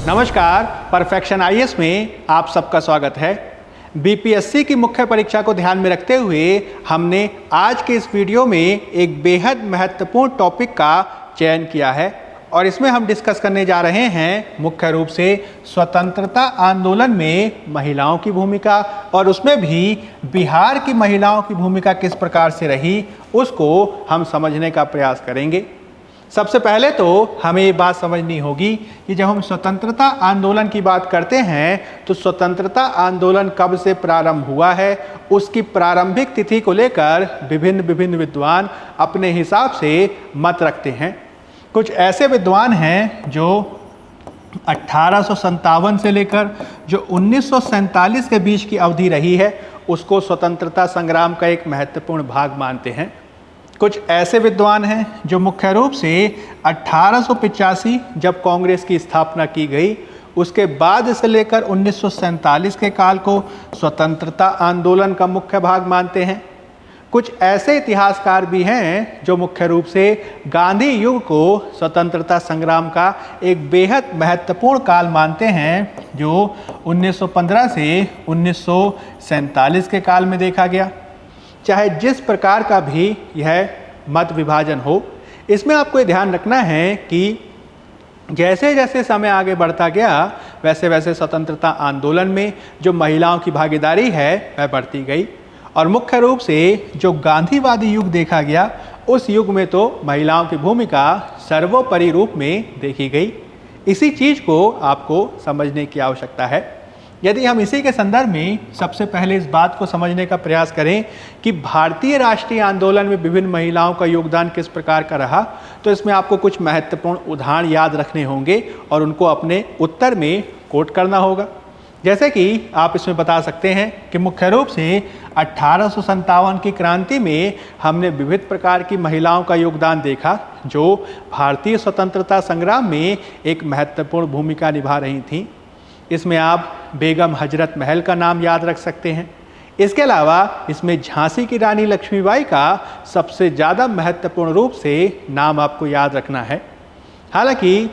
नमस्कार, perfection IAS में आप सबका स्वागत है। बीपीएससी की मुख्य परीक्षा को ध्यान में रखते हुए हमने आज के इस वीडियो में एक बेहद महत्वपूर्ण टॉपिक का चयन किया है और इसमें हम डिस्कस करने जा रहे हैं मुख्य रूप से स्वतंत्रता आंदोलन में महिलाओं की भूमिका और उसमें भी बिहार की महिलाओं की भूमिका किस प्रकार से रही उसको हम समझने का प्रयास करेंगे। सबसे पहले तो हमें ये बात समझनी होगी कि जब हम स्वतंत्रता आंदोलन की बात करते हैं तो स्वतंत्रता आंदोलन कब से प्रारंभ हुआ है, उसकी प्रारंभिक तिथि को लेकर विभिन्न विद्वान अपने हिसाब से मत रखते हैं। कुछ ऐसे विद्वान हैं जो 1857 से लेकर जो 1947 के बीच की अवधि रही है उसको स्वतंत्रता संग्राम का एक महत्वपूर्ण भाग मानते हैं। कुछ ऐसे विद्वान हैं जो मुख्य रूप से 1885 जब कांग्रेस की स्थापना की गई उसके बाद से लेकर 1947 के काल को स्वतंत्रता आंदोलन का मुख्य भाग मानते हैं। कुछ ऐसे इतिहासकार भी हैं जो मुख्य रूप से गांधी युग को स्वतंत्रता संग्राम का एक बेहद महत्वपूर्ण काल मानते हैं जो 1915 से 1947 के काल में देखा गया। चाहे जिस प्रकार का भी यह मत विभाजन हो, इसमें आपको ये ध्यान रखना है कि जैसे जैसे समय आगे बढ़ता गया वैसे वैसे स्वतंत्रता आंदोलन में जो महिलाओं की भागीदारी है वह बढ़ती गई और मुख्य रूप से जो गांधीवादी युग देखा गया उस युग में तो महिलाओं की भूमिका सर्वोपरि रूप में देखी गई। इसी चीज़ को आपको समझने की आवश्यकता है। यदि हम इसी के संदर्भ में सबसे पहले इस बात को समझने का प्रयास करें कि भारतीय राष्ट्रीय आंदोलन में विभिन्न महिलाओं का योगदान किस प्रकार का रहा, तो इसमें आपको कुछ महत्वपूर्ण उदाहरण याद रखने होंगे और उनको अपने उत्तर में कोट करना होगा। जैसे कि आप इसमें बता सकते हैं कि मुख्य रूप से 1857 की क्रांति में हमने विविध प्रकार की महिलाओं का योगदान देखा जो भारतीय स्वतंत्रता संग्राम में एक महत्वपूर्ण भूमिका निभा रही थीं। इसमें आप बेगम हजरत महल का नाम याद रख सकते हैं। इसके अलावा इसमें झांसी की रानी लक्ष्मीबाई का सबसे ज़्यादा महत्वपूर्ण रूप से नाम आपको याद रखना है। हालांकि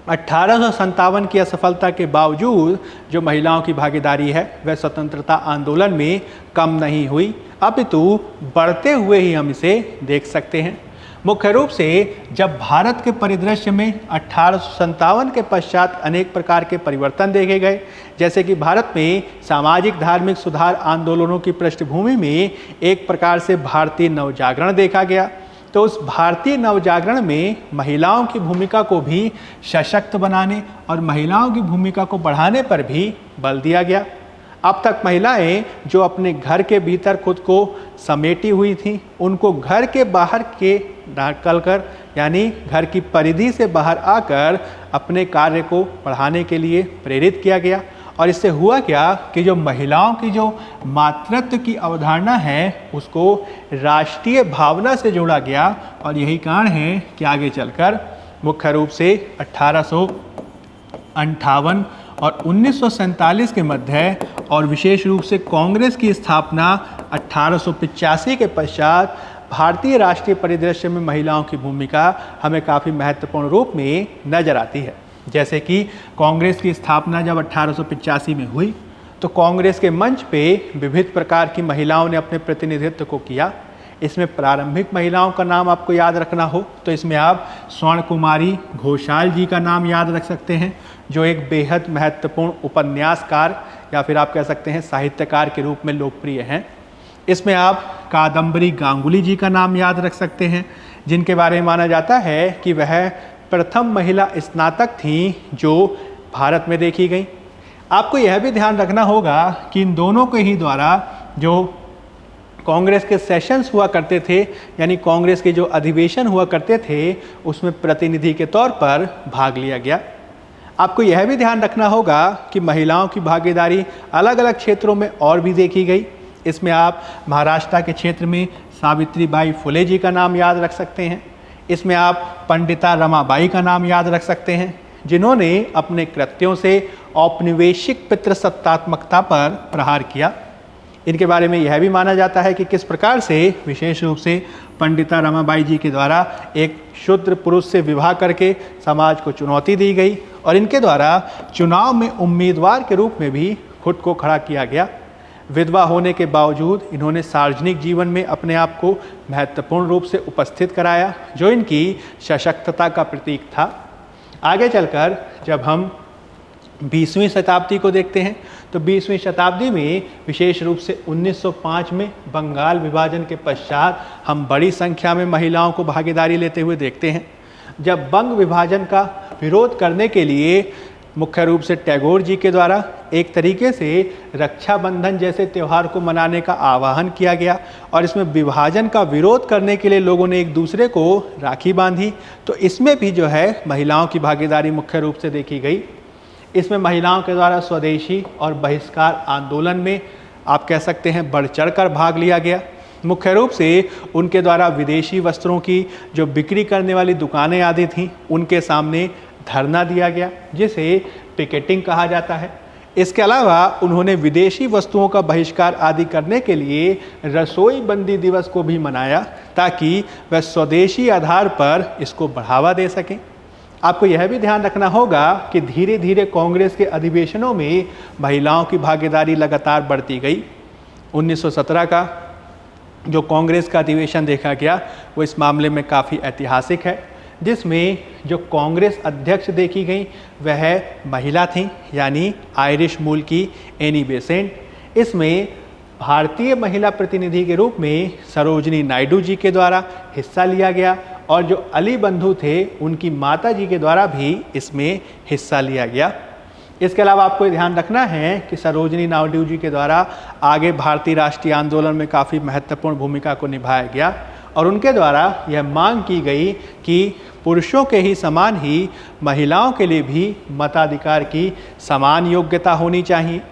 1857 की असफलता के बावजूद जो महिलाओं की भागीदारी है वह स्वतंत्रता आंदोलन में कम नहीं हुई, अपितु बढ़ते हुए ही हम इसे देख सकते हैं। मुख्य रूप से जब भारत के परिदृश्य में 1857 के पश्चात अनेक प्रकार के परिवर्तन देखे गए, जैसे कि भारत में सामाजिक धार्मिक सुधार आंदोलनों की पृष्ठभूमि में एक प्रकार से भारतीय नवजागरण देखा गया, तो उस भारतीय नवजागरण में महिलाओं की भूमिका को भी सशक्त बनाने और महिलाओं की भूमिका को बढ़ाने पर भी बल दिया गया। अब तक महिलाएं जो अपने घर के भीतर खुद को समेटी हुई थीं, उनको घर के बाहर के निकल कर यानी घर की परिधि से बाहर आकर अपने कार्य को बढ़ाने के लिए प्रेरित किया गया। और इससे हुआ क्या कि जो महिलाओं की जो मातृत्व की अवधारणा है उसको राष्ट्रीय भावना से जोड़ा गया और यही कारण है कि आगे चलकर मुख्य रूप से 1858 और 1947 के मध्य और विशेष रूप से कांग्रेस की स्थापना 1885 के पश्चात भारतीय राष्ट्रीय परिदृश्य में महिलाओं की भूमिका हमें काफ़ी महत्वपूर्ण रूप में नजर आती है। जैसे कि कांग्रेस की स्थापना जब 1885 में हुई तो कांग्रेस के मंच पे विविध प्रकार की महिलाओं ने अपने प्रतिनिधित्व को किया। इसमें प्रारंभिक महिलाओं का नाम आपको याद रखना हो तो इसमें आप स्वर्ण कुमारी घोषाल जी का नाम याद रख सकते हैं जो एक बेहद महत्वपूर्ण उपन्यासकार या फिर आप कह सकते हैं साहित्यकार के रूप में लोकप्रिय हैं। इसमें आप कादम्बरी गांगुली जी का नाम याद रख सकते हैं जिनके बारे में माना जाता है कि वह प्रथम महिला स्नातक थीं जो भारत में देखी गई। आपको यह भी ध्यान रखना होगा कि इन दोनों के ही द्वारा जो कांग्रेस के सेशंस हुआ करते थे यानी कांग्रेस के जो अधिवेशन हुआ करते थे उसमें प्रतिनिधि के तौर पर भाग लिया गया। आपको यह भी ध्यान रखना होगा कि महिलाओं की भागीदारी अलग अलग क्षेत्रों में और भी देखी गई। इसमें आप महाराष्ट्र के क्षेत्र में सावित्रीबाई फुले जी का नाम याद रख सकते हैं। इसमें आप पंडिता रमाबाई का नाम याद रख सकते हैं जिन्होंने अपने कृत्यों से औपनिवेशिक पितृसत्तात्मकता पर प्रहार किया। इनके बारे में यह भी माना जाता है कि किस प्रकार से विशेष रूप से पंडिता रमाबाई जी के द्वारा एक शूद्र पुरुष से विवाह करके समाज को चुनौती दी गई और इनके द्वारा चुनाव में उम्मीदवार के रूप में भी खुद को खड़ा किया गया। विधवा होने के बावजूद इन्होंने सार्वजनिक जीवन में अपने आप को महत्वपूर्ण रूप से उपस्थित कराया, जो इनकी सशक्तता का प्रतीक था। आगे चलकर जब हम 20वीं शताब्दी को देखते हैं तो 20वीं शताब्दी में विशेष रूप से 1905 में बंगाल विभाजन के पश्चात हम बड़ी संख्या में महिलाओं को भागीदारी लेते हुए देखते हैं। जब बंग विभाजन का विरोध करने के लिए मुख्य रूप से टैगोर जी के द्वारा एक तरीके से रक्षाबंधन जैसे त्यौहार को मनाने का आह्वान किया गया और इसमें विभाजन का विरोध करने के लिए लोगों ने एक दूसरे को राखी बांधी, तो इसमें भी जो है महिलाओं की भागीदारी मुख्य रूप से देखी गई। इसमें महिलाओं के द्वारा स्वदेशी और बहिष्कार आंदोलन में आप कह सकते हैं बढ़ चढ़कर भाग लिया गया। मुख्य रूप से उनके द्वारा विदेशी वस्त्रों की जो बिक्री करने वाली दुकानें आदि थीं उनके सामने धरना दिया गया, जिसे पिकेटिंग कहा जाता है। इसके अलावा उन्होंने विदेशी वस्तुओं का बहिष्कार आदि करने के लिए रसोई बंदी दिवस को भी मनाया, ताकि वह स्वदेशी आधार पर इसको बढ़ावा दे सकें। आपको यह भी ध्यान रखना होगा कि धीरे धीरे कांग्रेस के अधिवेशनों में महिलाओं की भागीदारी लगातार बढ़ती गई। 1917 का जो कांग्रेस का अधिवेशन देखा गया वो इस मामले में काफ़ी ऐतिहासिक है, जिसमें जो कांग्रेस अध्यक्ष देखी गई वह महिला थी, यानी आयरिश मूल की एनी बेसेंट। इसमें भारतीय महिला प्रतिनिधि के रूप में सरोजनी नायडू जी के द्वारा हिस्सा लिया गया और जो अली बंधु थे उनकी माता जी के द्वारा भी इसमें हिस्सा लिया गया। इसके अलावा आपको ध्यान रखना है कि सरोजनी नायडू जी के द्वारा आगे भारतीय राष्ट्रीय आंदोलन में काफ़ी महत्वपूर्ण भूमिका को निभाया गया और उनके द्वारा यह मांग की गई कि पुरुषों के ही समान ही महिलाओं के लिए भी मताधिकार की समान योग्यता होनी चाहिए।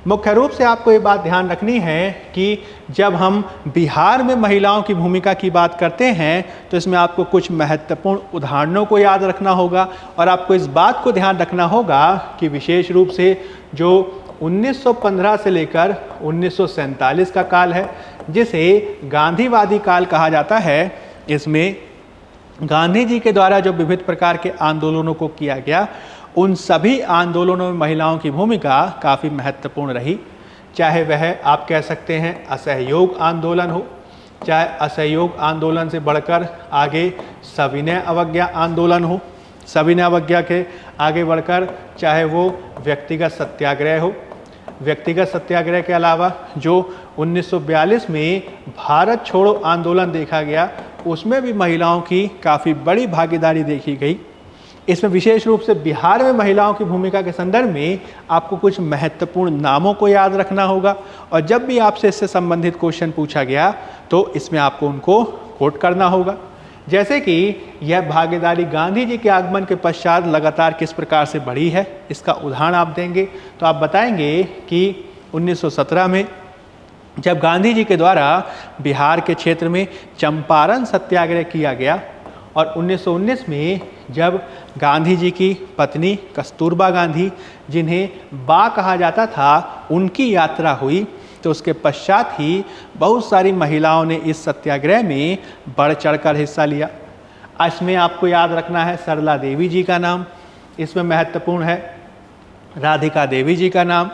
मुख्य रूप से आपको ये बात ध्यान रखनी है कि जब हम बिहार में महिलाओं की भूमिका की बात करते हैं तो इसमें आपको कुछ महत्वपूर्ण उदाहरणों को याद रखना होगा और आपको इस बात को ध्यान रखना होगा कि विशेष रूप से जो 1915 से लेकर 1947 का काल है, जिसे गांधीवादी काल कहा जाता है, इसमें गांधी जी के द्वारा जो विविध प्रकार के आंदोलनों को किया गया, उन सभी आंदोलनों में महिलाओं की भूमिका काफ़ी महत्वपूर्ण रही। चाहे वह आप कह सकते हैं असहयोग आंदोलन हो, चाहे असहयोग आंदोलन से बढ़कर आगे सविनय अवज्ञा आंदोलन हो, सविनय अवज्ञा के आगे बढ़कर चाहे वो व्यक्तिगत सत्याग्रह हो। व्यक्तिगत सत्याग्रह के अलावा जो 1942 में भारत छोड़ो आंदोलन देखा गया, उसमें भी महिलाओं की काफ़ी बड़ी भागीदारी देखी गई। इसमें विशेष रूप से बिहार में महिलाओं की भूमिका के संदर्भ में आपको कुछ महत्वपूर्ण नामों को याद रखना होगा और जब भी आपसे इससे संबंधित क्वेश्चन पूछा गया तो इसमें आपको उनको कोट करना होगा। जैसे कि यह भागीदारी गांधी जी के आगमन के पश्चात लगातार किस प्रकार से बढ़ी है, इसका उदाहरण आप देंगे तो आप बताएंगे कि 1917 में जब गांधी जी के द्वारा बिहार के क्षेत्र में चंपारण सत्याग्रह किया गया और 1919 में जब गांधी जी की पत्नी कस्तूरबा गांधी, जिन्हें बा कहा जाता था, उनकी यात्रा हुई, तो उसके पश्चात ही बहुत सारी महिलाओं ने इस सत्याग्रह में बढ़ चढ़कर हिस्सा लिया। इसमें आपको याद रखना है सरला देवी जी का नाम इसमें महत्वपूर्ण है, राधिका देवी जी का नाम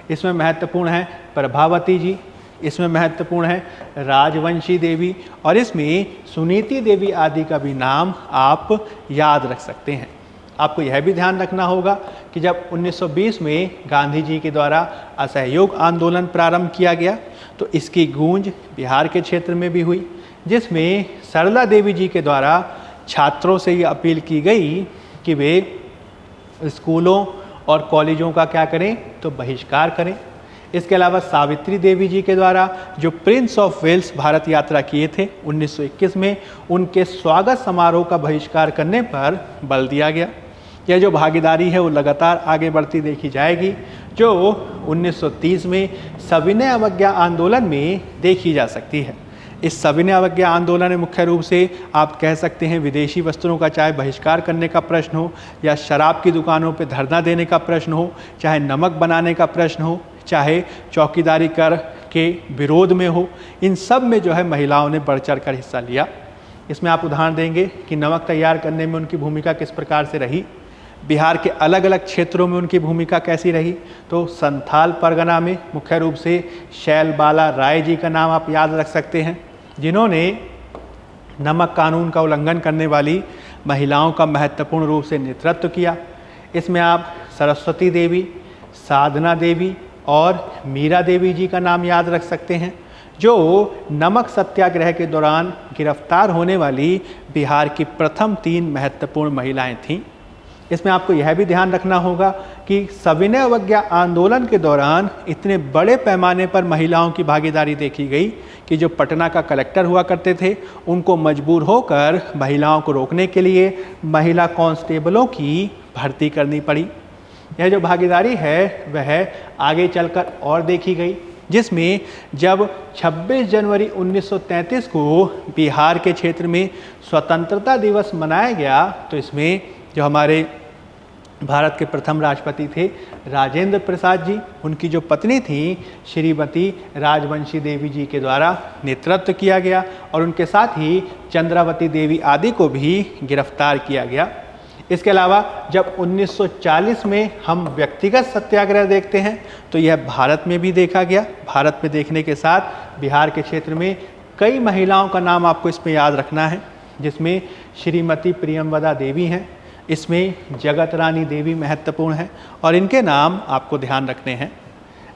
इसमें महत्वपूर्ण है, प्रभावती जी इसमें महत्वपूर्ण है, राजवंशी देवी और इसमें सुनीति देवी आदि का भी नाम आप याद रख सकते हैं। आपको यह भी ध्यान रखना होगा कि जब 1920 में गांधी जी के द्वारा असहयोग आंदोलन प्रारंभ किया गया तो इसकी गूंज बिहार के क्षेत्र में भी हुई, जिसमें सरला देवी जी के द्वारा छात्रों से ये अपील की गई कि वे स्कूलों और कॉलेजों का क्या करें तो बहिष्कार करें। इसके अलावा सावित्री देवी जी के द्वारा जो प्रिंस ऑफ वेल्स भारत यात्रा किए थे 1921 में, उनके स्वागत समारोह का बहिष्कार करने पर बल दिया गया। यह जो भागीदारी है वो लगातार आगे बढ़ती देखी जाएगी, जो 1930 में सविनय अवज्ञा आंदोलन में देखी जा सकती है। इस सविनय अवज्ञा आंदोलन में मुख्य रूप से आप कह सकते हैं विदेशी वस्त्रों का चाहे बहिष्कार करने का प्रश्न हो, या शराब की दुकानों पर धरना देने का प्रश्न हो, चाहे नमक बनाने का प्रश्न हो, चाहे चौकीदारी कर के विरोध में हो, इन सब में जो है महिलाओं ने बढ़ चढ़ कर हिस्सा लिया। इसमें आप उदाहरण देंगे कि नमक तैयार करने में उनकी भूमिका किस प्रकार से रही। बिहार के अलग अलग क्षेत्रों में उनकी भूमिका कैसी रही, तो संथाल परगना में मुख्य रूप से शैलबाला राय जी का नाम आप याद रख सकते हैं, जिन्होंने नमक कानून का उल्लंघन करने वाली महिलाओं का महत्वपूर्ण रूप से नेतृत्व किया। इसमें आप सरस्वती देवी, साधना देवी और मीरा देवी जी का नाम याद रख सकते हैं, जो नमक सत्याग्रह के दौरान गिरफ्तार होने वाली बिहार की प्रथम 3 महत्वपूर्ण महिलाएं थीं। इसमें आपको यह भी ध्यान रखना होगा कि सविनय अवज्ञा आंदोलन के दौरान इतने बड़े पैमाने पर महिलाओं की भागीदारी देखी गई कि जो पटना का कलेक्टर हुआ करते थे, उनको मजबूर होकर महिलाओं को रोकने के लिए महिला कांस्टेबलों की भर्ती करनी पड़ी। यह जो भागीदारी है वह आगे चलकर और देखी गई, जिसमें जब 26 जनवरी 1933 को बिहार के क्षेत्र में स्वतंत्रता दिवस मनाया गया, तो इसमें जो हमारे भारत के प्रथम राष्ट्रपति थे राजेंद्र प्रसाद जी, उनकी जो पत्नी थी श्रीमती राजवंशी देवी जी के द्वारा नेतृत्व किया गया और उनके साथ ही चंद्रावती देवी आदि को भी गिरफ्तार किया गया। इसके अलावा जब 1940 में हम व्यक्तिगत सत्याग्रह देखते हैं तो यह भारत में भी देखा गया। भारत में देखने के साथ बिहार के क्षेत्र में कई महिलाओं का नाम आपको इसमें याद रखना है, जिसमें श्रीमती प्रियमवदा देवी हैं, इसमें जगत रानी देवी महत्वपूर्ण है और इनके नाम आपको ध्यान रखने हैं।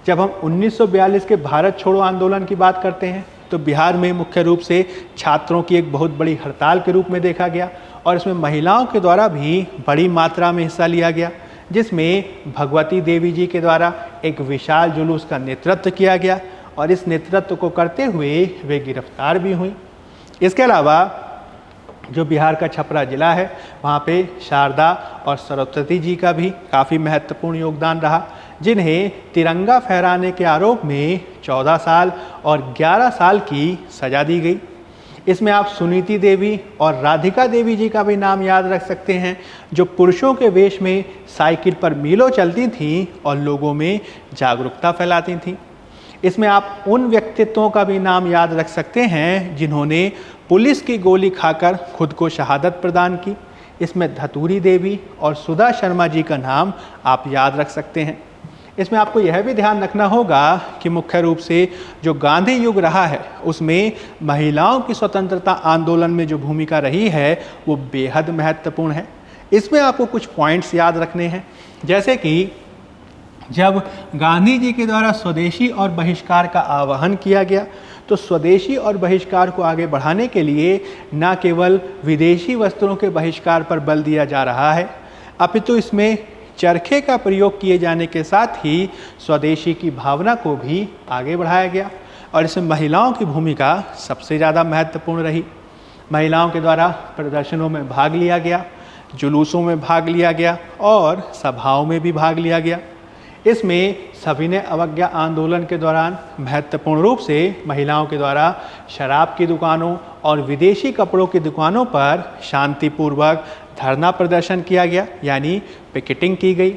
जब हम 1942 के भारत छोड़ो आंदोलन की बात करते हैं तो बिहार में मुख्य रूप से छात्रों की एक बहुत बड़ी हड़ताल के रूप में देखा गया और इसमें महिलाओं के द्वारा भी बड़ी मात्रा में हिस्सा लिया गया, जिसमें भगवती देवी जी के द्वारा एक विशाल जुलूस का नेतृत्व किया गया और इस नेतृत्व को करते हुए वे गिरफ्तार भी हुई। इसके अलावा जो बिहार का छपरा जिला है, वहाँ पे शारदा और सरस्वती जी का भी काफ़ी महत्वपूर्ण योगदान रहा, जिन्हें तिरंगा फहराने के आरोप में 14 साल और 11 साल की सज़ा दी गई। इसमें आप सुनीति देवी और राधिका देवी जी का भी नाम याद रख सकते हैं, जो पुरुषों के वेश में साइकिल पर मीलों चलती थीं और लोगों में जागरूकता फैलाती थीं। इसमें आप उन व्यक्तित्वों का भी नाम याद रख सकते हैं जिन्होंने पुलिस की गोली खाकर खुद को शहादत प्रदान की। इसमें धतूरी देवी और सुधा शर्मा जी का नाम आप याद रख सकते हैं। इसमें आपको यह भी ध्यान रखना होगा कि मुख्य रूप से जो गांधी युग रहा है उसमें महिलाओं की स्वतंत्रता आंदोलन में जो भूमिका रही है वो बेहद महत्वपूर्ण है। इसमें आपको कुछ पॉइंट्स याद रखने हैं, जैसे कि जब गांधी जी के द्वारा स्वदेशी और बहिष्कार का आह्वान किया गया तो स्वदेशी और बहिष्कार को आगे बढ़ाने के लिए न केवल विदेशी वस्त्रों के बहिष्कार पर बल दिया जा रहा है, अपितु इसमें चरखे का प्रयोग किए जाने के साथ ही स्वदेशी की भावना को भी आगे बढ़ाया गया और इसमें महिलाओं की भूमिका सबसे ज़्यादा महत्वपूर्ण रही। महिलाओं के द्वारा प्रदर्शनों में भाग लिया गया, जुलूसों में भाग लिया गया और सभाओं में भी भाग लिया गया। इसमें सविनय अवज्ञा आंदोलन के दौरान महत्वपूर्ण रूप से महिलाओं के द्वारा शराब की दुकानों और विदेशी कपड़ों की दुकानों पर शांतिपूर्वक धरना प्रदर्शन किया गया, यानी पिकेटिंग की गई।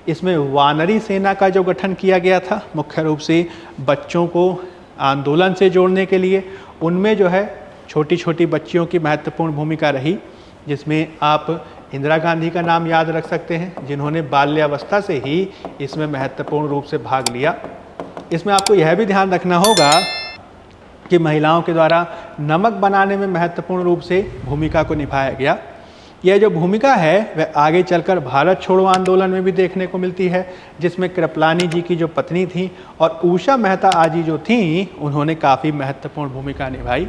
इसमें वानरी सेना का जो गठन किया गया था, मुख्य रूप से बच्चों को आंदोलन से जोड़ने के लिए, उनमें जो है छोटी छोटी बच्चियों की महत्वपूर्ण भूमिका रही, जिसमें आप इंदिरा गांधी का नाम याद रख सकते हैं, जिन्होंने बाल्यावस्था से ही इसमें महत्वपूर्ण रूप से भाग लिया। इसमें आपको यह भी ध्यान रखना होगा कि महिलाओं के द्वारा नमक बनाने में महत्वपूर्ण रूप से भूमिका को निभाया गया। यह जो भूमिका है वह आगे चलकर भारत छोड़ो आंदोलन में भी देखने को मिलती है, जिसमें कृपलानी जी की जो पत्नी थी और उषा मेहता आजी जो थी, उन्होंने काफ़ी महत्वपूर्ण भूमिका निभाई।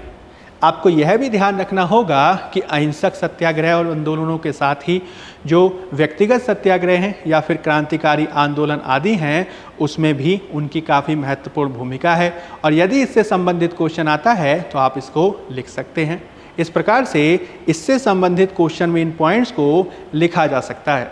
आपको यह भी ध्यान रखना होगा कि अहिंसक सत्याग्रह और आंदोलनों के साथ ही जो व्यक्तिगत सत्याग्रह हैं या फिर क्रांतिकारी आंदोलन आदि हैं, उसमें भी उनकी काफ़ी महत्वपूर्ण भूमिका है और यदि इससे संबंधित क्वेश्चन आता है तो आप इसको लिख सकते हैं। इस प्रकार से इससे संबंधित क्वेश्चन में इन पॉइंट्स को लिखा जा सकता है।